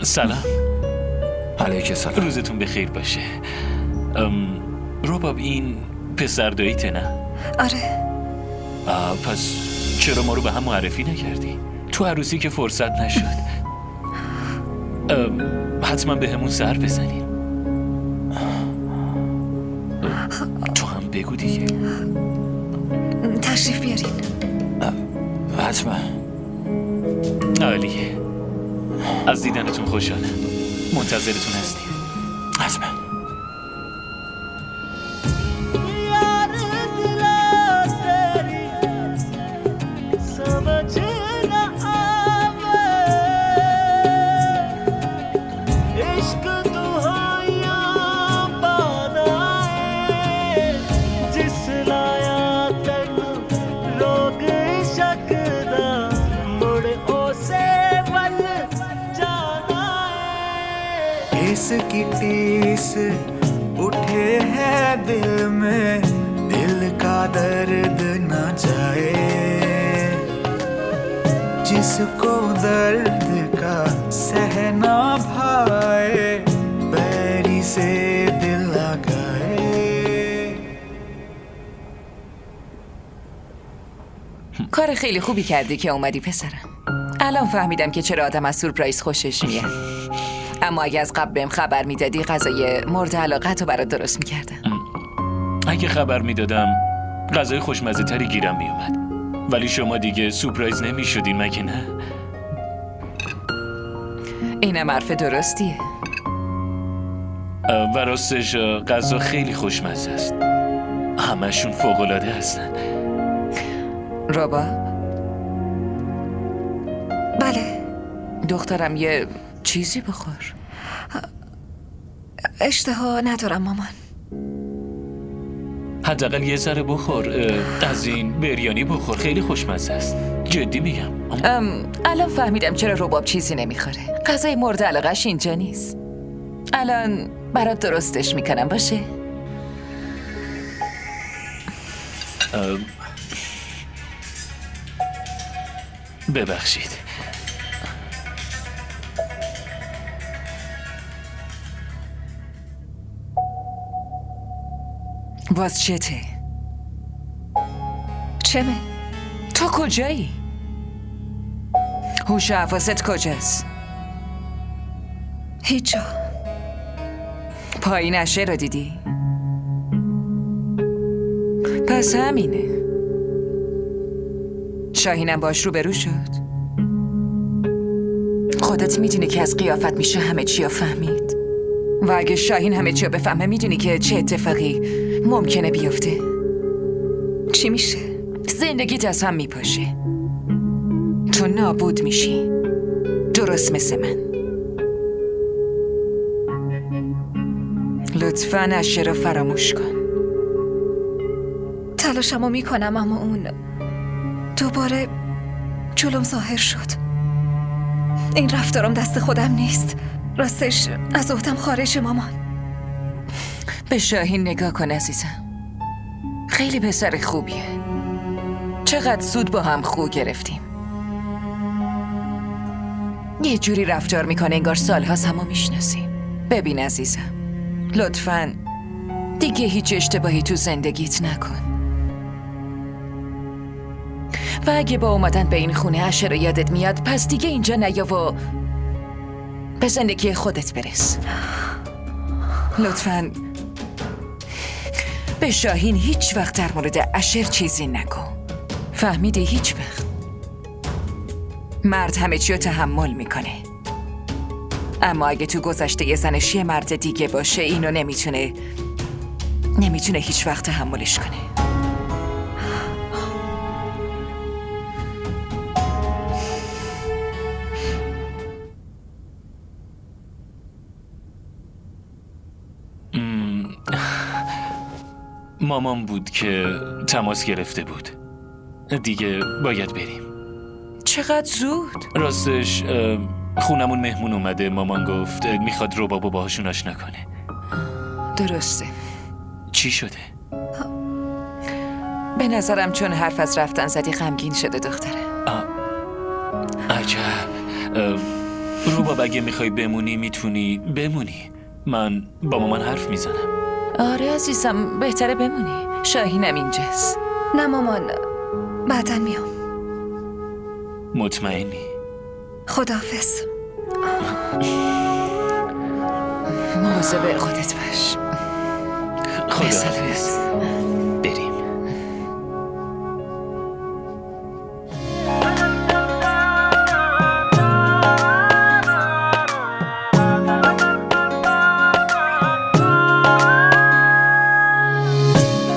سلام. علیک سلام. روزتون بخیر باشه. رباب این پسر داییته نه؟ آره. پس چرا ما رو به هم معرفی نکردی؟ تو عروسی که فرصت نشد. حتما به همون سر بزنین. تو هم بگو دیگه. تشریف بیارین. حتما. عالیه. از دیدنتون خوشحالم. منتظرتون هستیم. حتما. इसकी टीस उठे है दिल में, दिल का दर्द न जाए, जिसको दर्द का सहना भाए, बैरी से दिल लगाए. کار خیلی خوبی کردی که اومدی پسرم. الان فهمیدم که چرا آدم از سورپرایز خوشش میاد. اما اگه از قبل بهم خبر میدادی غذای مورد علاقت رو برات درست میکردم. اگه خبر میدادم غذای خوشمزه تری گیرم میومد. ولی شما دیگه سورپرایز نمیشدین مگه نه؟ اینم حرف درستیه. و راستش غذا خیلی خوشمزه است. همشون فوق‌العاده هستن. ربا؟ بله. دخترم یه چیزی بخور. اشتها ندارم مامان. حداقل یه ذره بخور. از این بریانی بخور، خیلی خوشمزه است. جدی میگم. الان فهمیدم چرا رباب چیزی نمیخوره. غذای مورد علاقش اینجا نیست. الان برات درستش میکنم باشه؟ ببخشید. باز چته؟ چمه؟ تو کجایی؟ هوش و حواست کجاست؟ هیچ جا. پایین عشه رو دیدی؟ پس همینه. شاهینم باش روبرو شد. خودت میدونی که از قیافت میشه همه چی رو فهمید. و اگه شاهین همه چی رو بفهمه میدونی که چه اتفاقی ممکنه بیفته. چی میشه؟ زندگیت از هم میپاشه. تو نابود میشی، درست مثل من. لطفاً عشه رو فراموش کن. تلاشمو میکنم اما اون دوباره جلوم ظاهر شد. این رفتارم دست خودم نیست. راستش از عهدم خارج مامان. به شاهین نگاه کن عزیزم. خیلی پسر خوبیه. چقدر زود با هم خو گرفتیم. یه جوری رفتار میکنه انگار سالهاست همو میشناسیم. ببین عزیزم، لطفاً دیگه هیچ اشتباهی تو زندگیت نکن. و اگه با اومدن به این خونه عشه رو یادت میاد پس دیگه اینجا نیا و به زندگی خودت برس. لطفاً به شاهین هیچ وقت در مورد عشر چیزی نگو. فهمیدی؟ هیچ وقت. مرد همه چی رو تحمل میکنه، اما اگه تو گذشته یه زنش یه مرد دیگه باشه اینو نمیتونه هیچ وقت تحملش کنه. مامان بود که تماس گرفته بود. دیگه باید بریم. چقدر زود؟ راستش خونمون مهمون اومده. مامان گفت میخواد ربابو باهاشون آشنا کنه. درسته. چی شده؟ به نظرم چون حرف از رفتن زدی غمگین شده دختره. عجب. روباب اگه میخوای بمونی میتونی بمونی. من با مامان حرف میزنم. آره عزیزم، بهتره بمونی. شاهینم اینجاست. نه مامان، بعداً میام. مطمئنی؟ خداحافظ. مواظب خودت باش. خداحافظ.